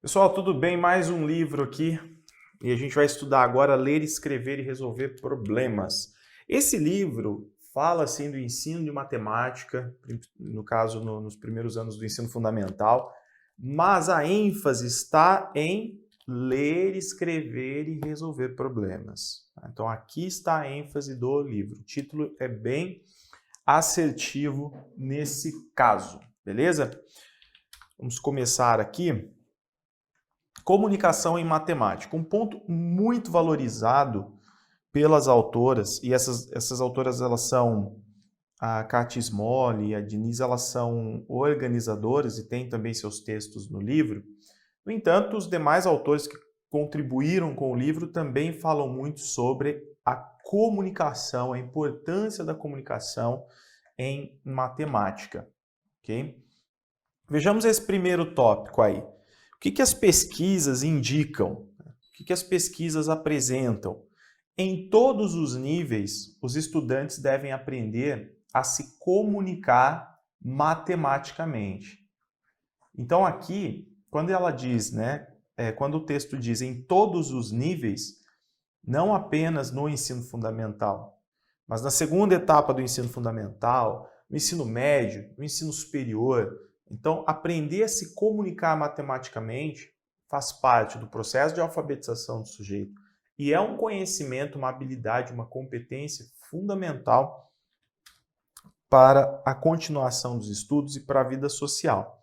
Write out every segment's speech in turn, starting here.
Pessoal, tudo bem? Mais um livro aqui e a gente vai estudar agora Ler, Escrever e Resolver Problemas. Esse livro fala assim do ensino de matemática, no caso nos primeiros anos do ensino fundamental, mas a ênfase está em ler, escrever e resolver problemas. Então aqui está a ênfase do livro. O título é bem assertivo nesse caso, beleza? Vamos começar aqui. Comunicação em matemática, um ponto muito valorizado pelas autoras, e essas autoras elas são a Katia Smolli e a Denise, elas são organizadoras e têm também seus textos no livro. No entanto, os demais autores que contribuíram com o livro também falam muito sobre a comunicação, a importância da comunicação em matemática, ok? Vejamos esse primeiro tópico aí. O que as pesquisas indicam? O que as pesquisas apresentam? Em todos os níveis, os estudantes devem aprender a se comunicar matematicamente. Então aqui, quando ela diz, quando o texto diz em todos os níveis, não apenas no ensino fundamental, mas na segunda etapa do ensino fundamental, no ensino médio, no ensino superior. Então, aprender a se comunicar matematicamente faz parte do processo de alfabetização do sujeito e é um conhecimento, uma habilidade, uma competência fundamental para a continuação dos estudos e para a vida social.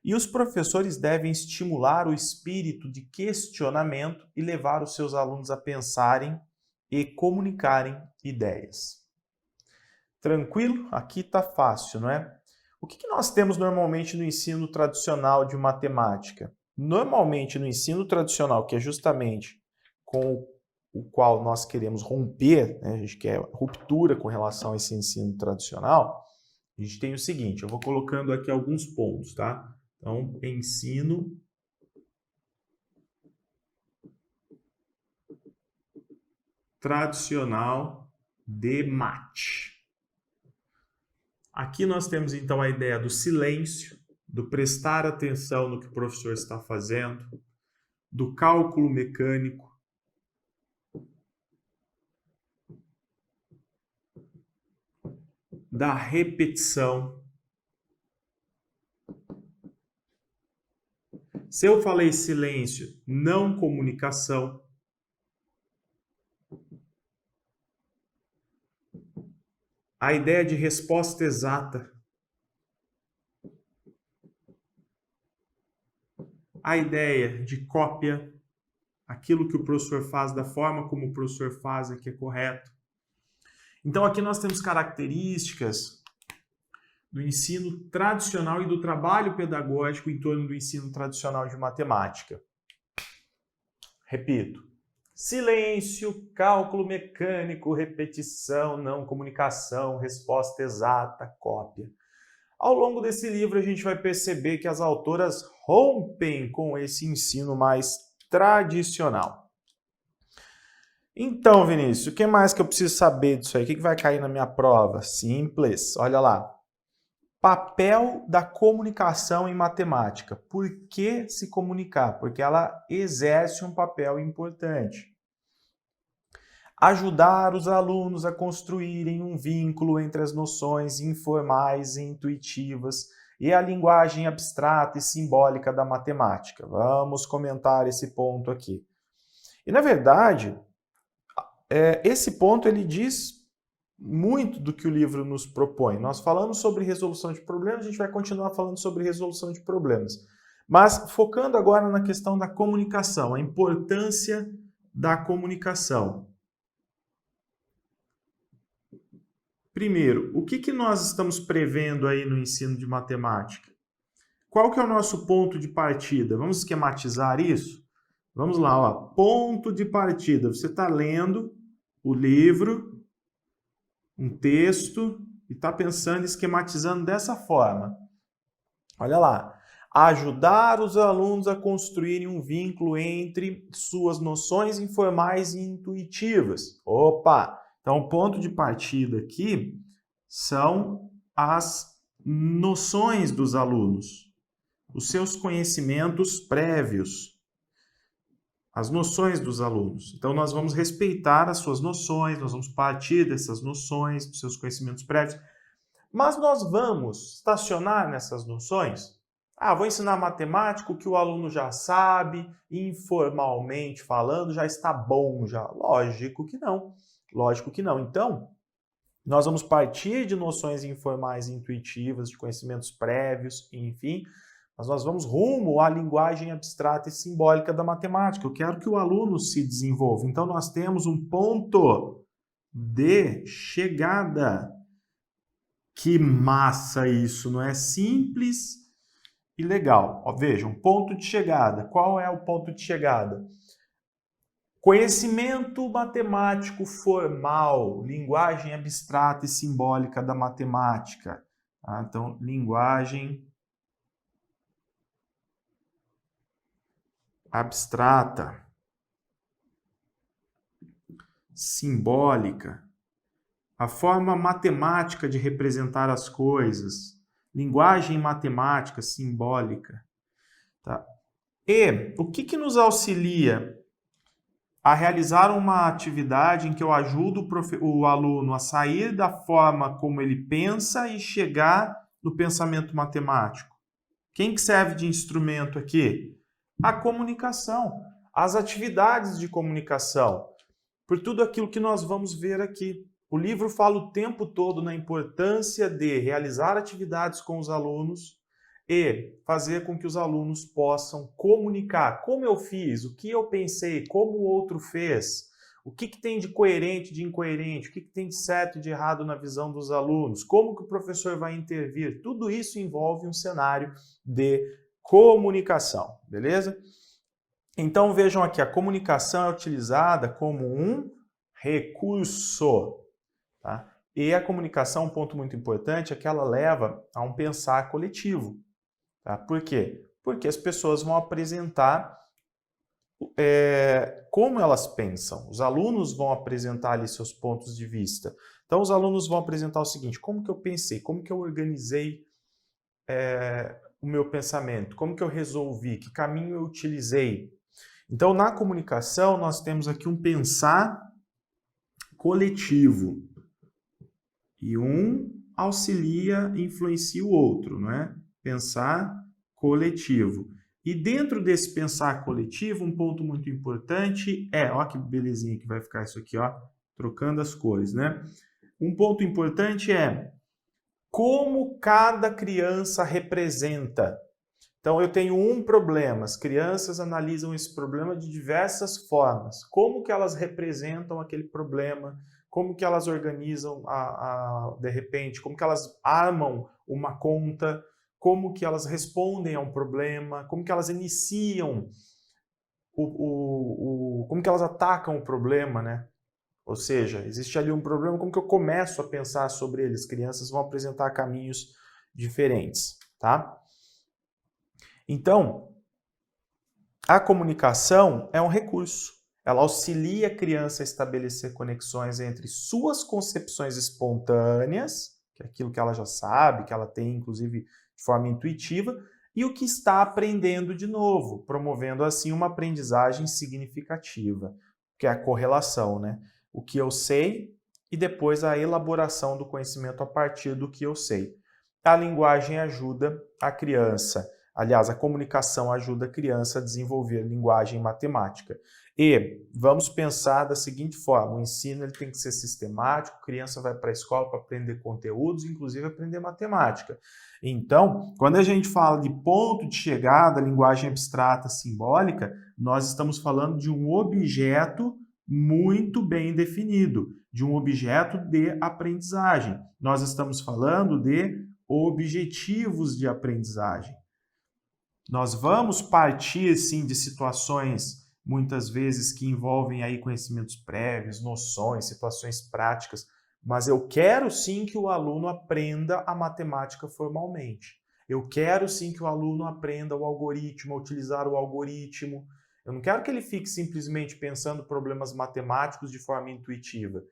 E os professores devem estimular o espírito de questionamento e levar os seus alunos a pensarem e comunicarem ideias. Tranquilo? Aqui está fácil, não é? O que nós temos normalmente no ensino tradicional de matemática? Normalmente no ensino tradicional, que é justamente com o qual nós queremos romper, a gente quer ruptura com relação a esse ensino tradicional, a gente tem o seguinte, eu vou colocando aqui alguns pontos, tá? Então, ensino tradicional de mate. Aqui nós temos então a ideia do silêncio, do prestar atenção no que o professor está fazendo, do cálculo mecânico, da repetição. Se eu falei silêncio, não comunicação. A ideia de resposta exata. A ideia de cópia. Aquilo que o professor faz da forma como o professor faz é que é correto. Então aqui nós temos características do ensino tradicional e do trabalho pedagógico em torno do ensino tradicional de matemática. Repito. Silêncio, cálculo mecânico, repetição, não comunicação, resposta exata, cópia. Ao longo desse livro a gente vai perceber que as autoras rompem com esse ensino mais tradicional. Então, Vinícius, o que mais que eu preciso saber disso aí? O que vai cair na minha prova? Simples, olha lá. Papel da comunicação em matemática. Por que se comunicar? Porque ela exerce um papel importante. Ajudar os alunos a construírem um vínculo entre as noções informais e intuitivas e a linguagem abstrata e simbólica da matemática. Vamos comentar esse ponto aqui. E, na verdade, esse ponto ele diz muito do que o livro nos propõe. Nós falamos sobre resolução de problemas, a gente vai continuar falando sobre resolução de problemas. Mas focando agora na questão da comunicação, a importância da comunicação. Primeiro, o que nós estamos prevendo aí no ensino de matemática? Qual que é o nosso ponto de partida? Vamos esquematizar isso? Vamos lá, ó. Ponto de partida. Você está lendo o livro, um texto, e está pensando, esquematizando dessa forma. Olha lá. Ajudar os alunos a construírem um vínculo entre suas noções informais e intuitivas. Opa! Então, o ponto de partida aqui são as noções dos alunos, os seus conhecimentos prévios, as noções dos alunos. Então, nós vamos respeitar as suas noções, nós vamos partir dessas noções, dos seus conhecimentos prévios, mas nós vamos estacionar nessas noções? Vou ensinar matemática, o que o aluno já sabe, informalmente falando, já está bom já. Lógico que não. Lógico que não. Então, nós vamos partir de noções informais e intuitivas, de conhecimentos prévios, enfim, mas nós vamos rumo à linguagem abstrata e simbólica da matemática. Eu quero que o aluno se desenvolva. Então, nós temos um ponto de chegada. Que massa isso, não é? Simples e legal. Ó, veja, um ponto de chegada. Qual é o ponto de chegada? Conhecimento matemático formal, linguagem abstrata e simbólica da matemática. Tá? Então, linguagem abstrata, simbólica, a forma matemática de representar as coisas, linguagem matemática simbólica. Tá? E o que nos auxilia a realizar uma atividade em que eu ajudo o aluno a sair da forma como ele pensa e chegar no pensamento matemático? Quem que serve de instrumento aqui? A comunicação, as atividades de comunicação, por tudo aquilo que nós vamos ver aqui. O livro fala o tempo todo na importância de realizar atividades com os alunos e fazer com que os alunos possam comunicar como eu fiz, o que eu pensei, como o outro fez, o que tem de coerente, de incoerente, o que tem de certo e de errado na visão dos alunos, como que o professor vai intervir. Tudo isso envolve um cenário de comunicação, beleza? Então vejam aqui, a comunicação é utilizada como um recurso. Tá? E a comunicação, um ponto muito importante, é que ela leva a um pensar coletivo. Tá? Por quê? Porque as pessoas vão apresentar como elas pensam. Os alunos vão apresentar ali seus pontos de vista. Então, os alunos vão apresentar o seguinte: como que eu pensei? Como que eu organizei o meu pensamento? Como que eu resolvi? Que caminho eu utilizei? Então, na comunicação, nós temos aqui um pensar coletivo. E um auxilia, influencia o outro, não é? Pensar coletivo. E dentro desse pensar coletivo, um ponto muito importante olha que belezinha que vai ficar isso aqui, ó, trocando as cores, né? Um ponto importante é como cada criança representa. Então, eu tenho um problema, as crianças analisam esse problema de diversas formas. Como que elas representam aquele problema? Como que elas organizam, de repente, como que elas armam uma conta, como que elas respondem a um problema, como que elas iniciam, como que elas atacam o problema, né? Ou seja, existe ali um problema, como que eu começo a pensar sobre ele? As crianças vão apresentar caminhos diferentes, tá? Então, a comunicação é um recurso. Ela auxilia a criança a estabelecer conexões entre suas concepções espontâneas, que é aquilo que ela já sabe, que ela tem, inclusive, de forma intuitiva, e o que está aprendendo de novo, promovendo, assim, uma aprendizagem significativa, que é a correlação, né? O que eu sei e depois a elaboração do conhecimento a partir do que eu sei. A linguagem ajuda a criança, aliás, a comunicação ajuda a criança a desenvolver linguagem matemática. E vamos pensar da seguinte forma: o ensino ele tem que ser sistemático, a criança vai para a escola para aprender conteúdos, inclusive aprender matemática. Então, quando a gente fala de ponto de chegada, linguagem abstrata simbólica, nós estamos falando de um objeto muito bem definido, de um objeto de aprendizagem. Nós estamos falando de objetivos de aprendizagem. Nós vamos partir, sim, de situações, muitas vezes, que envolvem aí conhecimentos prévios, noções, situações práticas, mas eu quero, sim, que o aluno aprenda a matemática formalmente. Eu quero sim que o aluno aprenda o algoritmo, a utilizar o algoritmo. Eu não quero que ele fique simplesmente pensando problemas matemáticos de forma intuitiva.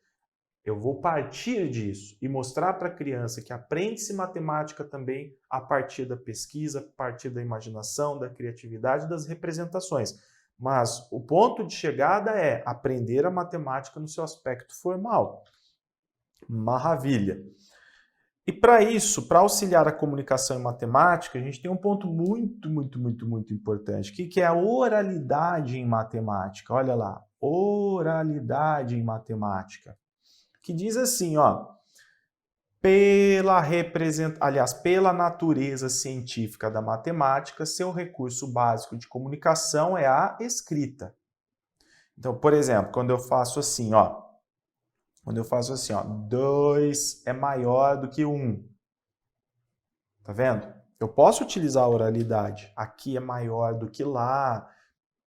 Eu vou partir disso e mostrar para a criança que aprende-se matemática também a partir da pesquisa, a partir da imaginação, da criatividade, das representações. Mas o ponto de chegada é aprender a matemática no seu aspecto formal. Maravilha! E para isso, para auxiliar a comunicação em matemática, a gente tem um ponto muito importante, que é a oralidade em matemática. Olha lá, oralidade em matemática. Que diz assim, ó, pela natureza científica da matemática, seu recurso básico de comunicação é a escrita. Então, por exemplo, quando eu faço assim, ó, 2 é maior do que 1. Tá vendo? Eu posso utilizar a oralidade. Aqui é maior do que lá.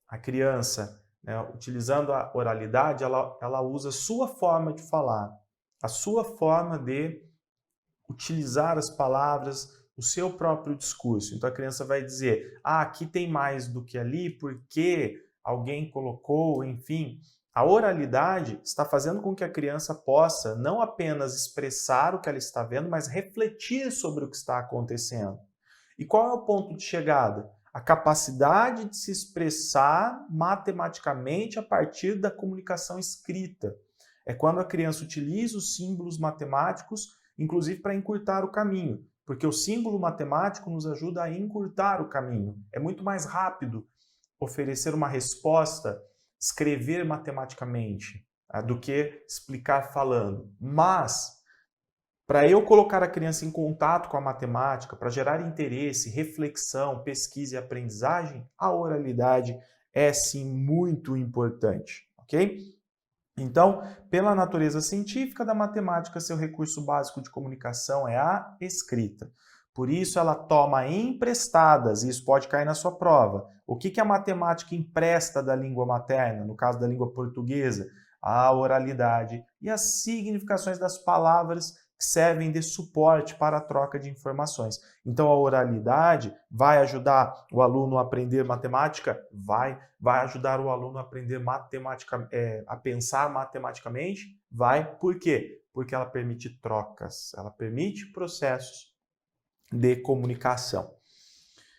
A criança, né, utilizando a oralidade, ela usa a sua forma de falar, a sua forma de utilizar as palavras, o seu próprio discurso. Então a criança vai dizer, aqui tem mais do que ali porque alguém colocou, enfim. A oralidade está fazendo com que a criança possa não apenas expressar o que ela está vendo, mas refletir sobre o que está acontecendo. E qual é o ponto de chegada? A capacidade de se expressar matematicamente a partir da comunicação escrita. É quando a criança utiliza os símbolos matemáticos, inclusive para encurtar o caminho, porque o símbolo matemático nos ajuda a encurtar o caminho. É muito mais rápido oferecer uma resposta, escrever matematicamente, do que explicar falando. Mas, para eu colocar a criança em contato com a matemática, para gerar interesse, reflexão, pesquisa e aprendizagem, a oralidade é sim muito importante, ok? Então, pela natureza científica da matemática, seu recurso básico de comunicação é a escrita. Por isso, ela toma emprestadas, e isso pode cair na sua prova. O que a matemática empresta da língua materna, no caso da língua portuguesa? A oralidade e as significações das palavras que servem de suporte para a troca de informações. Então, a oralidade vai ajudar o aluno a aprender matemática? Vai ajudar o aluno a aprender a pensar matematicamente? Vai. Por quê? Porque ela permite trocas, ela permite processos de comunicação.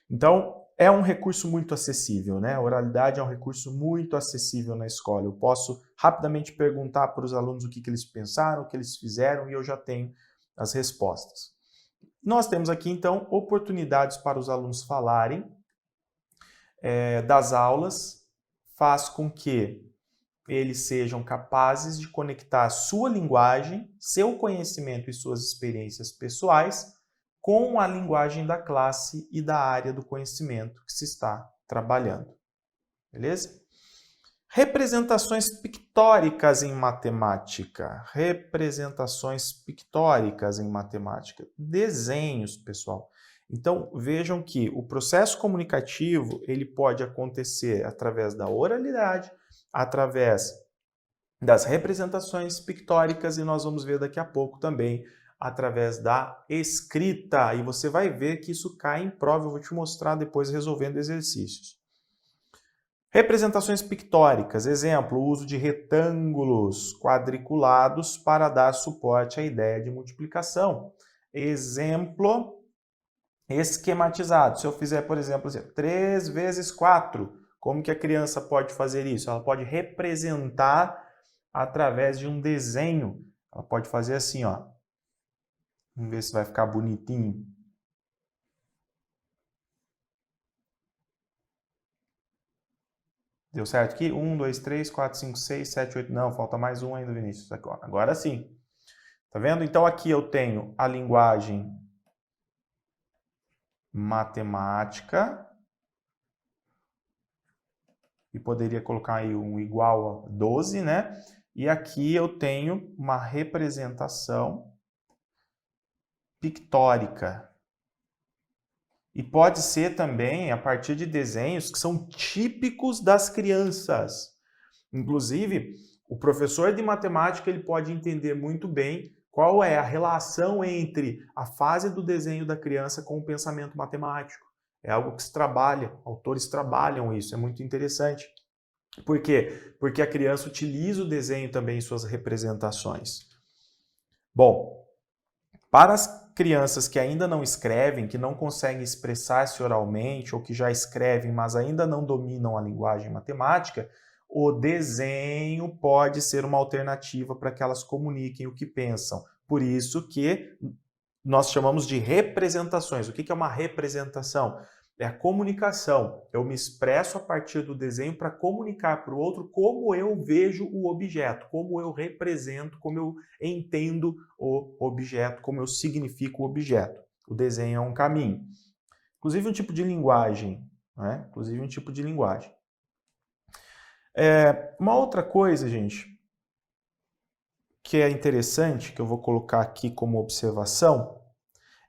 Então, é um recurso muito acessível, né? A oralidade é um recurso muito acessível na escola. Eu posso rapidamente perguntar para os alunos o que eles pensaram, o que eles fizeram, e eu já tenho as respostas. Nós temos aqui, então, oportunidades para os alunos falarem das aulas, faz com que eles sejam capazes de conectar sua linguagem, seu conhecimento e suas experiências pessoais com a linguagem da classe e da área do conhecimento que se está trabalhando. Beleza? Representações pictóricas em matemática. Representações pictóricas em matemática. Desenhos, pessoal. Então, vejam que o processo comunicativo ele pode acontecer através da oralidade, através das representações pictóricas e nós vamos ver daqui a pouco também através da escrita. E você vai ver que isso cai em prova, eu vou te mostrar depois resolvendo exercícios. Representações pictóricas, exemplo, o uso de retângulos quadriculados para dar suporte à ideia de multiplicação. Exemplo, esquematizado. Se eu fizer, por exemplo, 3 vezes 4, como que a criança pode fazer isso? Ela pode representar através de um desenho. Ela pode fazer assim, ó. Vamos ver se vai ficar bonitinho. Deu certo aqui? 1, 2, 3, 4, 5, 6, 7, 8. Não, falta mais um ainda, Vinícius. Agora sim. Tá vendo? Então aqui eu tenho a linguagem matemática. E poderia colocar aí um igual a 12, né? E aqui eu tenho uma representação pictórica. E pode ser também a partir de desenhos que são típicos das crianças. Inclusive, o professor de matemática ele pode entender muito bem Qual é a relação entre a fase do desenho da criança com o pensamento matemático? É algo que se trabalha, autores trabalham isso, é muito interessante. Por quê? Porque a criança utiliza o desenho também em suas representações. Bom, para as crianças que ainda não escrevem, que não conseguem expressar-se oralmente ou que já escrevem, mas ainda não dominam a linguagem matemática, o desenho pode ser uma alternativa para que elas comuniquem o que pensam. Por isso que nós chamamos de representações. O que é uma representação? É a comunicação. Eu me expresso a partir do desenho para comunicar para o outro como eu vejo o objeto, como eu represento, como eu entendo o objeto, como eu significo o objeto. O desenho é um caminho. Inclusive um tipo de linguagem, né? Inclusive um tipo de linguagem. Uma outra coisa, gente, que é interessante, que eu vou colocar aqui como observação,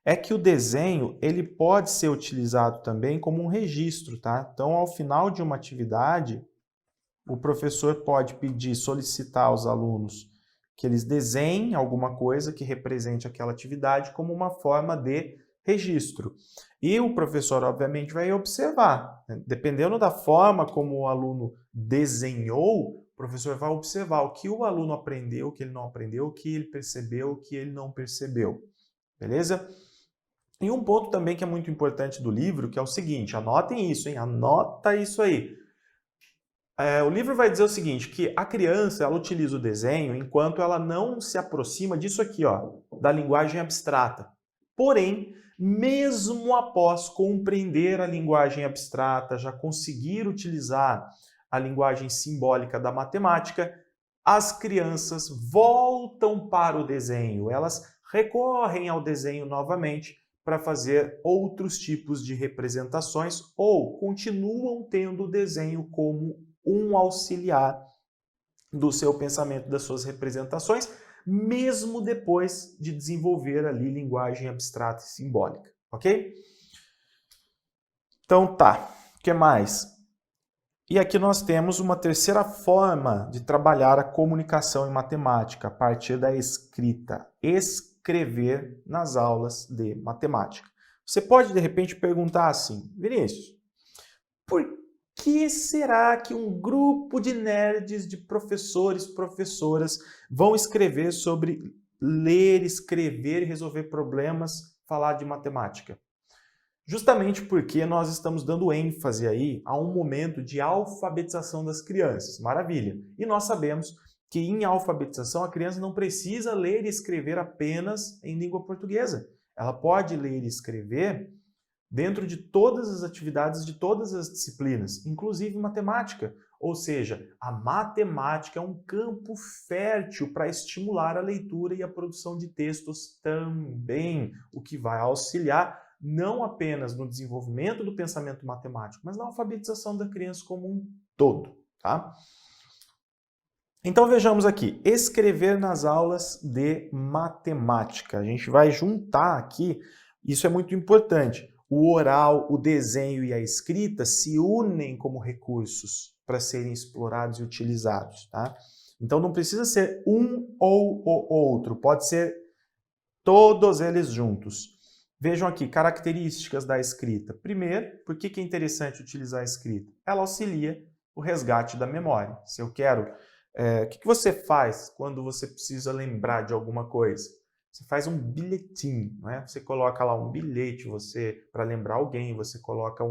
é que o desenho ele pode ser utilizado também como um registro, tá? Então, ao final de uma atividade, o professor pode pedir, solicitar aos alunos que eles desenhem alguma coisa que represente aquela atividade como uma forma de registro. E o professor, obviamente, vai observar, né? Dependendo da forma como o aluno desenhou, o professor vai observar o que o aluno aprendeu, o que ele não aprendeu, o que ele percebeu, o que ele não percebeu. Beleza? E um ponto também que é muito importante do livro, que é o seguinte, anotem isso, hein? Anota isso aí. O livro vai dizer o seguinte, que a criança ela utiliza o desenho enquanto ela não se aproxima disso aqui, ó, da linguagem abstrata. Porém, mesmo após compreender a linguagem abstrata, já conseguir utilizar a linguagem simbólica da matemática, as crianças voltam para o desenho, elas recorrem ao desenho novamente para fazer outros tipos de representações ou continuam tendo o desenho como um auxiliar do seu pensamento, das suas representações, mesmo depois de desenvolver ali linguagem abstrata e simbólica, ok? Então tá, o que mais? E aqui nós temos uma terceira forma de trabalhar a comunicação em matemática, a partir da escrita. Escrever nas aulas de matemática. Você pode, de repente, perguntar assim, Vinícius, por que será que um grupo de nerds, de professores, professoras, vão escrever sobre ler, escrever e resolver problemas, falar de matemática? Justamente porque nós estamos dando ênfase aí a um momento de alfabetização das crianças. Maravilha! E nós sabemos que em alfabetização a criança não precisa ler e escrever apenas em língua portuguesa. Ela pode ler e escrever dentro de todas as atividades de todas as disciplinas, inclusive matemática. Ou seja, a matemática é um campo fértil para estimular a leitura e a produção de textos também, o que vai auxiliar não apenas no desenvolvimento do pensamento matemático, mas na alfabetização da criança como um todo, tá? Então vejamos aqui, escrever nas aulas de matemática. A gente vai juntar aqui, isso é muito importante. O oral, o desenho e a escrita se unem como recursos para serem explorados e utilizados, tá? Então não precisa ser um ou o outro, pode ser todos eles juntos. Vejam aqui, características da escrita. Primeiro, por que é interessante utilizar a escrita? Ela auxilia o resgate da memória. Se eu quero... o que você faz quando você precisa lembrar de alguma coisa? Você faz um bilhetinho, né? Você coloca lá um bilhete para lembrar alguém, você coloca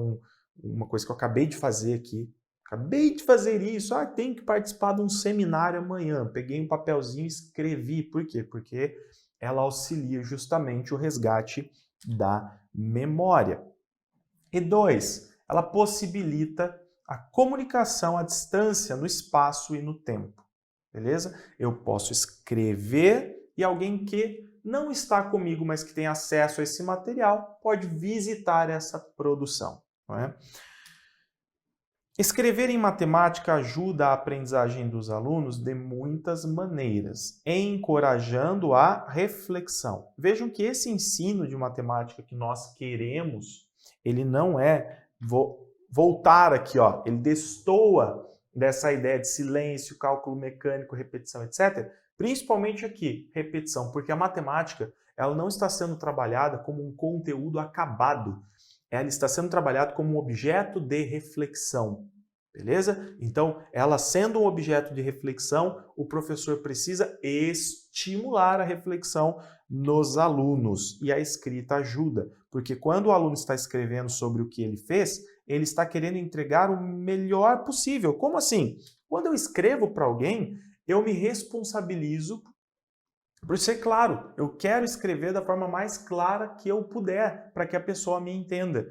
uma coisa que eu acabei de fazer aqui. Acabei de fazer isso, tenho que participar de um seminário amanhã. Peguei um papelzinho e escrevi. Por quê? Porque ela auxilia justamente o resgate da memória. E 2, ela possibilita a comunicação à distância, no espaço e no tempo. Beleza? Eu posso escrever e alguém que não está comigo, mas que tem acesso a esse material, pode visitar essa produção. Não é? Escrever em matemática ajuda a aprendizagem dos alunos de muitas maneiras, encorajando a reflexão. Vejam que esse ensino de matemática que nós queremos, ele não é voltar aqui, ó, ele destoa dessa ideia de silêncio, cálculo mecânico, repetição, etc., Principalmente aqui, repetição, porque a matemática ela não está sendo trabalhada como um conteúdo acabado, ela está sendo trabalhada como um objeto de reflexão. Beleza? Então, ela sendo um objeto de reflexão, o professor precisa estimular a reflexão nos alunos. E a escrita ajuda, porque quando o aluno está escrevendo sobre o que ele fez, ele está querendo entregar o melhor possível. Como assim? Quando eu escrevo para alguém, eu me responsabilizo por ser claro. Eu quero escrever da forma mais clara que eu puder, para que a pessoa me entenda.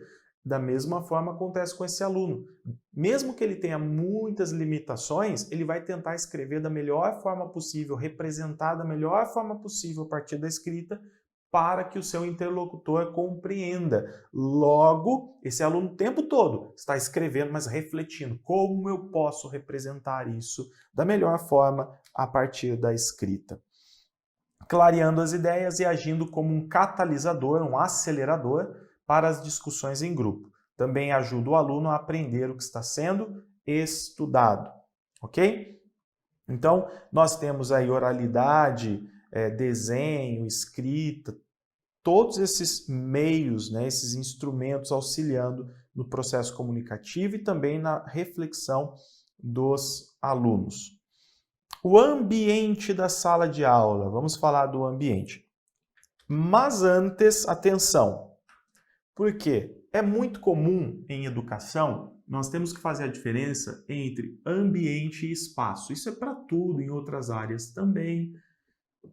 Da mesma forma acontece com esse aluno. Mesmo que ele tenha muitas limitações, ele vai tentar escrever da melhor forma possível, representar da melhor forma possível a partir da escrita, para que o seu interlocutor compreenda. Logo, esse aluno o tempo todo está escrevendo, mas refletindo como eu posso representar isso da melhor forma a partir da escrita. Clareando as ideias e agindo como um catalisador, um acelerador para as discussões em grupo. Também ajuda o aluno a aprender o que está sendo estudado, ok? Então, nós temos aí oralidade, desenho, escrita, todos esses meios, né, esses instrumentos auxiliando no processo comunicativo e também na reflexão dos alunos. O ambiente da sala de aula, vamos falar do ambiente. Mas antes, atenção, porque é muito comum em educação, nós temos que fazer a diferença entre ambiente e espaço. Isso é para tudo, em outras áreas também.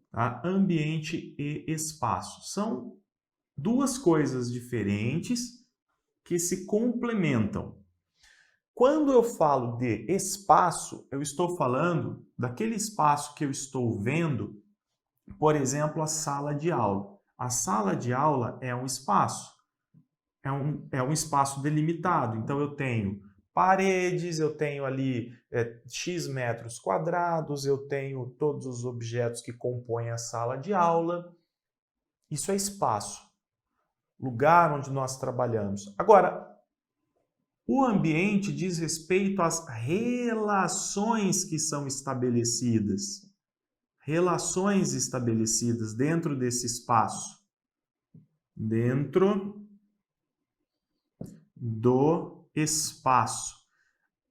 Tá? Ambiente e espaço. São duas coisas diferentes que se complementam. Quando eu falo de espaço, eu estou falando daquele espaço que eu estou vendo, por exemplo, a sala de aula. A sala de aula é um espaço, é um espaço delimitado. Então eu tenho paredes, eu tenho ali X metros quadrados, eu tenho todos os objetos que compõem a sala de aula. Isso é espaço, lugar onde nós trabalhamos. Agora, o ambiente diz respeito às relações que são estabelecidas. Relações estabelecidas dentro desse espaço. Dentro do espaço.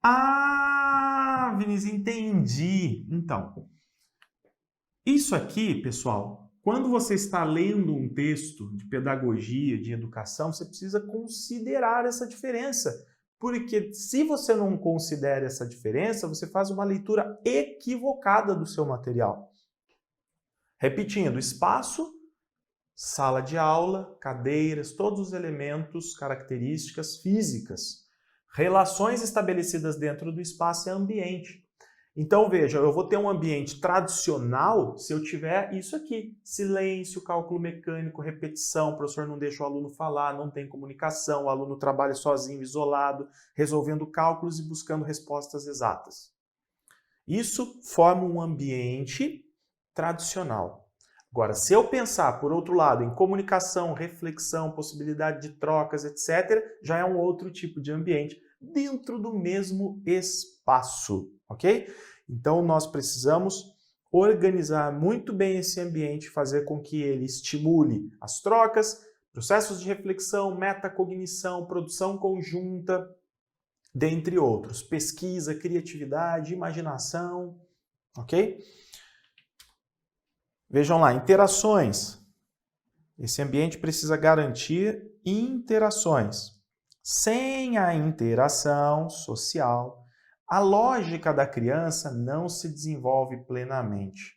Ah, Vinícius, entendi. Então, isso aqui, pessoal, quando você está lendo um texto de pedagogia, de educação, você precisa considerar essa diferença. Porque se você não considera essa diferença, você faz uma leitura equivocada do seu material. Repetindo, espaço, sala de aula, cadeiras, todos os elementos, características físicas. Relações estabelecidas dentro do espaço é ambiente. Então, veja, eu vou ter um ambiente tradicional se eu tiver isso aqui. Silêncio, cálculo mecânico, repetição, o professor não deixa o aluno falar, não tem comunicação, o aluno trabalha sozinho, isolado, resolvendo cálculos e buscando respostas exatas. Isso forma um ambiente tradicional. Agora, se eu pensar, por outro lado, em comunicação, reflexão, possibilidade de trocas, etc., já é um outro tipo de ambiente dentro do mesmo espaço, ok? Então, nós precisamos organizar muito bem esse ambiente, fazer com que ele estimule as trocas, processos de reflexão, metacognição, produção conjunta, dentre outros. Pesquisa, criatividade, imaginação, ok? Vejam lá, interações. Esse ambiente precisa garantir interações. Sem a interação social, a lógica da criança não se desenvolve plenamente.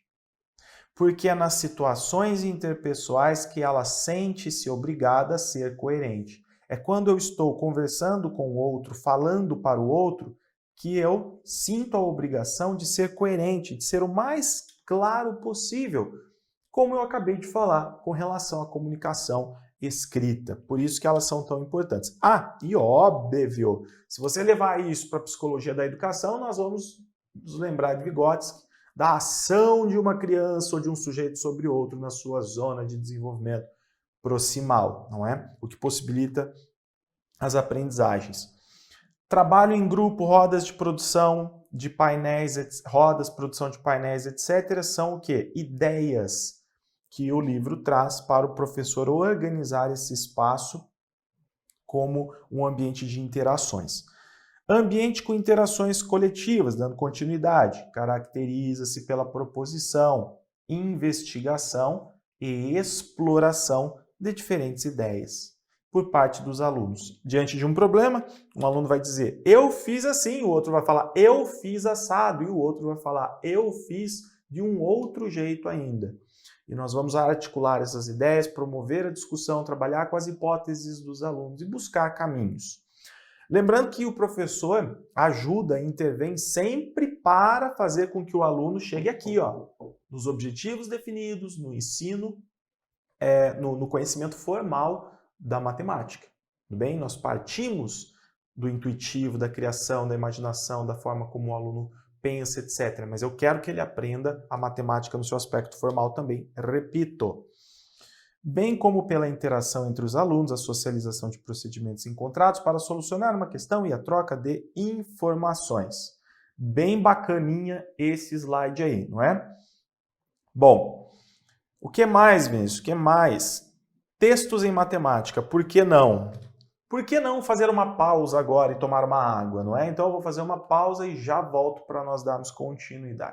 Porque é nas situações interpessoais que ela sente-se obrigada a ser coerente. É quando eu estou conversando com o outro, falando para o outro, que eu sinto a obrigação de ser coerente, de ser o mais claro possível, como eu acabei de falar com relação à comunicação escrita. Por isso que elas são tão importantes. Ah, e óbvio, se você levar isso para a psicologia da educação, nós vamos nos lembrar de Vygotsky, da ação de uma criança ou de um sujeito sobre outro na sua zona de desenvolvimento proximal, não é? O que possibilita as aprendizagens. Trabalho em grupo, rodas de produção, de painéis, rodas, produção de painéis, etc., são o quê? Ideias que o livro traz para o professor organizar esse espaço como um ambiente de interações. Ambiente com interações coletivas, dando continuidade, caracteriza-se pela proposição, investigação e exploração de diferentes ideias por parte dos alunos. Diante de um problema, um aluno vai dizer, eu fiz assim, o outro vai falar, eu fiz assado, e o outro vai falar, eu fiz de um outro jeito ainda. E nós vamos articular essas ideias, promover a discussão, trabalhar com as hipóteses dos alunos e buscar caminhos. Lembrando que o professor ajuda, intervém sempre para fazer com que o aluno chegue aqui, ó, nos objetivos definidos, no ensino, no conhecimento formal da matemática. Tudo bem? Nós partimos do intuitivo, da criação, da imaginação, da forma como o aluno pensa, etc. Mas eu quero que ele aprenda a matemática no seu aspecto formal também. Repito. Bem como pela interação entre os alunos, a socialização de procedimentos encontrados para solucionar uma questão e a troca de informações. Bem bacaninha esse slide aí, não é? Bom, o que mais, Vinícius? O que mais? Textos em matemática, por que não? Por que não fazer uma pausa agora e tomar uma água, não é? Então eu vou fazer uma pausa e já volto para nós darmos continuidade.